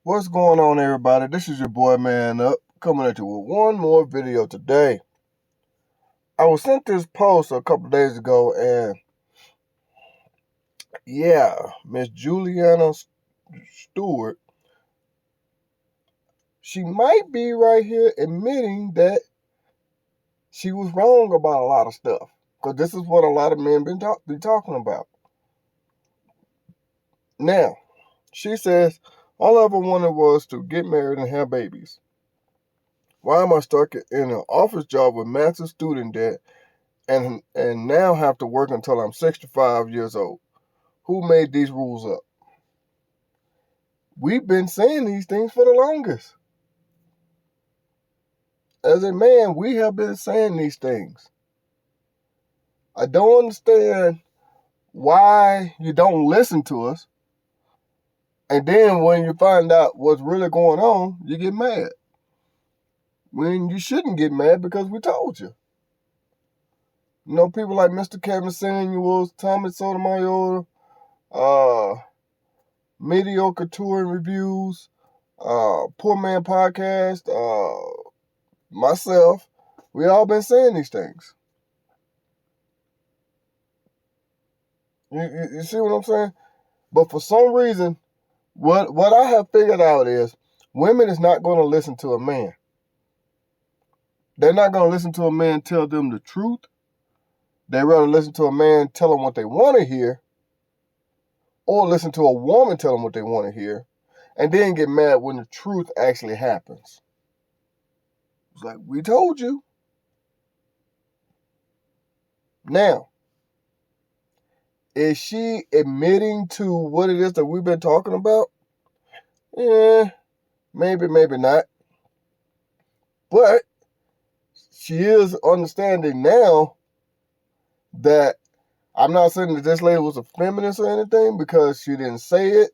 What's going on, everybody? This is your boy Man Up, coming at you with one more video today. I was sent this post a couple days ago, and Miss Juliana Stewart, she might be right here admitting that she was wrong about a lot of stuff, because this is what a lot of men be talking about. Now, she says, all I ever wanted was to get married and have babies. Why am I stuck in an office job with massive student debt and now have to work until I'm 65 years old? Who made these rules up? We've been saying these things for the longest. As a man, we have been saying these things. I don't understand why you don't listen to us, and then when you find out what's really going on, you get mad. When you shouldn't get mad because we told you. You know, people like Mr. Kevin Samuels, Tommy Sotomayor, Mediocre Touring Reviews, Poor Man Podcast, myself, we all been saying these things. You see what I'm saying? But for some reason, what I have figured out is women is not going to listen to a man. They're not going to listen to a man tell them the truth. They rather listen to a man tell them what they want to hear, or listen to a woman tell them what they want to hear, and then get mad when the truth actually happens. It's like, we told you. Now, is she admitting to what it is that we've been talking about? Yeah, maybe not. But she is understanding now that I'm not saying that this lady was a feminist or anything because she didn't say it,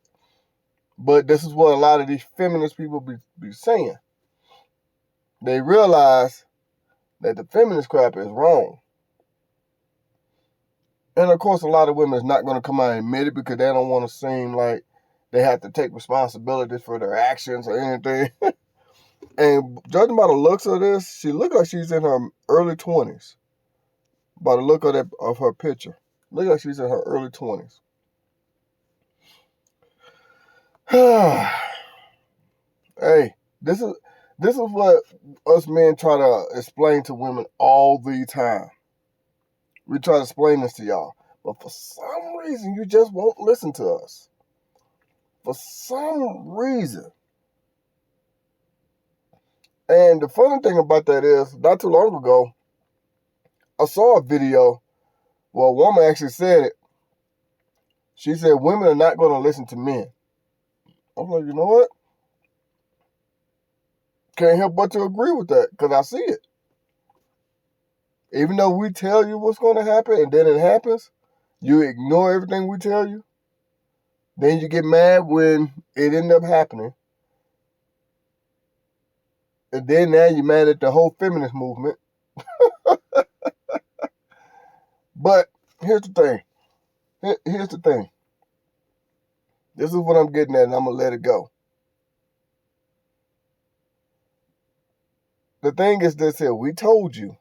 but this is what a lot of these feminist people be saying. They realize that the feminist crap is wrong. And of course, a lot of women is not going to come out and admit it because they don't want to seem like they have to take responsibility for their actions or anything. And judging by the looks of this, she looks like she's in her early 20s. By the look of her picture. Look like she's in her early 20s. Hey, this is what us men try to explain to women all the time. We try to explain this to y'all. But for some reason, you just won't listen to us. For some reason. And the funny thing about that is, not too long ago, I saw a video where a woman actually said it. She said women are not going to listen to men. I was like, you know what? Can't help but to agree with that because I see it. Even though we tell you what's going to happen and then it happens, you ignore everything we tell you. Then you get mad when it ended up happening. And then now you're mad at the whole feminist movement. But here's the thing. Here's the thing. This is what I'm getting at, and I'm going to let it go. The thing is this here. We told you.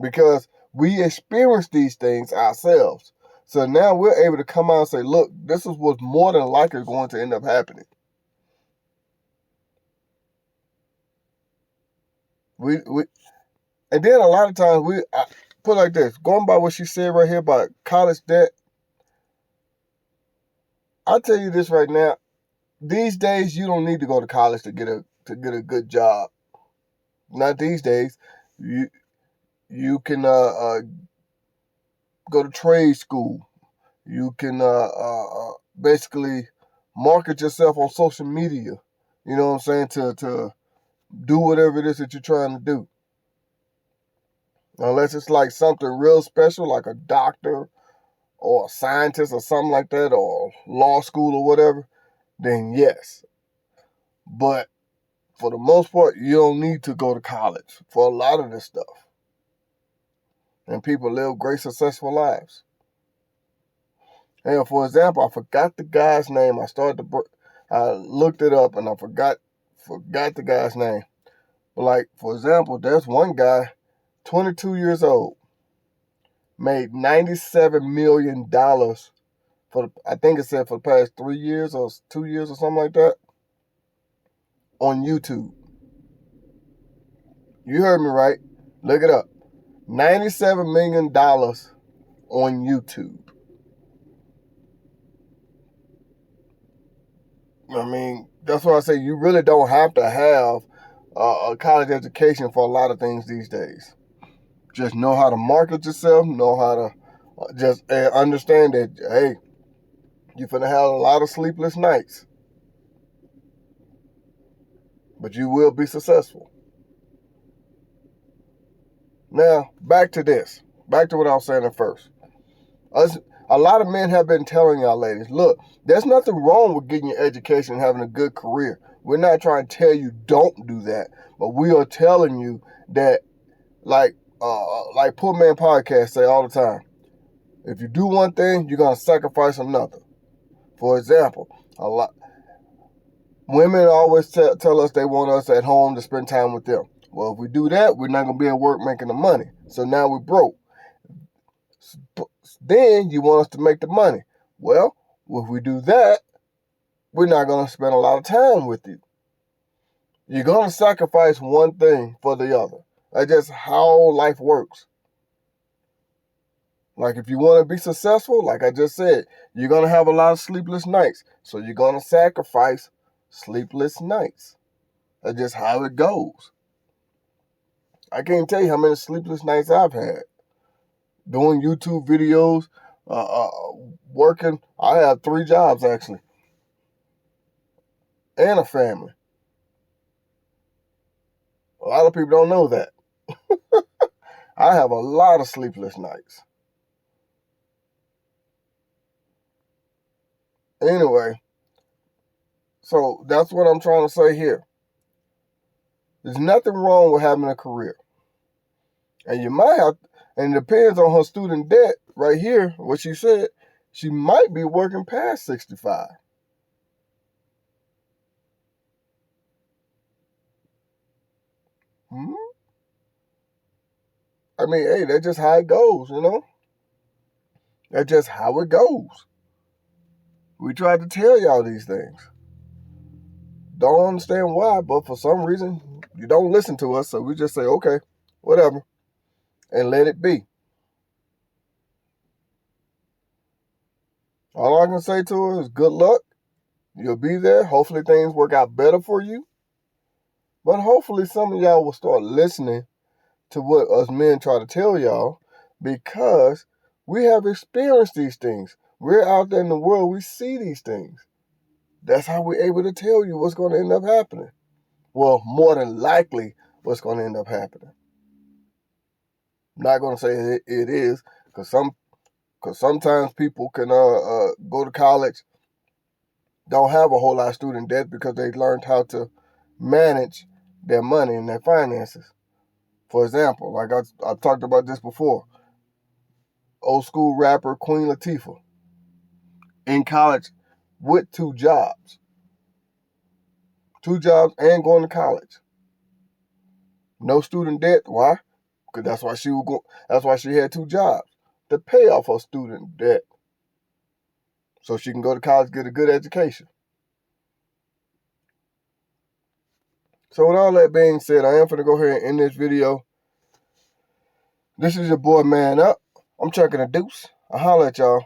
Because we experienced these things ourselves. So now we're able to come out and say, look, this is what's more than likely going to end up happening. And then a lot of times I put it like this, going by what she said right here about college debt. I'll tell you this right now. These days, you don't need to go to college to get a good job. Not these days. You can go to trade school. You can basically market yourself on social media. You know what I'm saying? To do whatever it is that you're trying to do. Unless it's like something real special, like a doctor or a scientist or something like that, or law school or whatever, then yes. But for the most part, you don't need to go to college for a lot of this stuff. And people live great, successful lives. And for example, I forgot the guy's name. I I looked it up and I forgot the guy's name. But like, for example, there's one guy, 22 years old, made $97 million I think it said for the past 3 years or 2 years or something like that, on YouTube. You heard me right. Look it up. $97 million on YouTube. I mean, that's why I say you really don't have to have a college education for a lot of things these days. Just know how to market yourself, know how to just understand that, hey, you're finna have a lot of sleepless nights, but you will be successful. Now, back to this. Back to what I was saying at first. A lot of men have been telling y'all ladies, look, there's nothing wrong with getting your education and having a good career. We're not trying to tell you don't do that, but we are telling you that, like Poor Man Podcast say all the time, if you do one thing, you're going to sacrifice another. For example, a lot women always tell us they want us at home to spend time with them. Well, if we do that, we're not going to be at work making the money. So now we're broke. Then you want us to make the money. Well, if we do that, we're not going to spend a lot of time with you. You're going to sacrifice one thing for the other. That's just how life works. Like if you want to be successful, like I just said, you're going to have a lot of sleepless nights. So you're going to sacrifice sleepless nights. That's just how it goes. I can't tell you how many sleepless nights I've had. Doing YouTube videos, working. I have 3 jobs actually. And a family. A lot of people don't know that. I have a lot of sleepless nights. Anyway, so that's what I'm trying to say here. There's nothing wrong with having a career. And you might have, and it depends on her student debt right here, what she said, she might be working past 65. I mean, hey, that's just how it goes, you know? That's just how it goes. We tried to tell y'all these things. Don't understand why, but for some reason, you don't listen to us, so we just say, okay, whatever, and let it be. All I can say to her is good luck. You'll be there. Hopefully things work out better for you. But hopefully some of y'all will start listening to what us men try to tell y'all, because we have experienced these things. We're out there in the world. We see these things. That's how we're able to tell you what's going to end up happening. Well, more than likely what's going to end up happening. I'm not going to say it is, because sometimes people can go to college, don't have a whole lot of student debt because they learned how to manage their money and their finances. For example, like I've talked about this before, old school rapper Queen Latifah, in college with 2 jobs. 2 jobs and going to college. No student debt. Why? Because that's why she had 2 jobs, to pay off her student debt, so she can go to college, get a good education. So with all that being said, I am going to go ahead and end this video. This is your boy Man Up. I'm Chucking a Deuce. I'll holler at y'all.